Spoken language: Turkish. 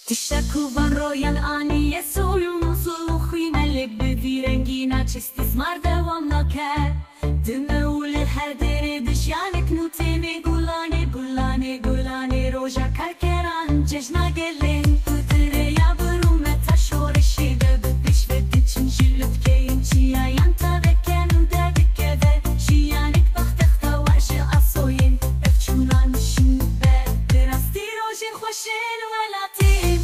Tishakuvan royan ani soyumuzu Khimeli bir rengina çistis mardevam naker Dime ule her dere dışyanek nutene Gulane gulane gulane roja kalkeran Cejna gelin Pıdere yavrum eta şoreşi Döbüdüş ve diçin jülüp keyin Çiya yanta ve kenu dedik eve Şiyanek baktıkta varşı asoyin Öfçunan şimdi be Biraz dirojin hoşin ve latin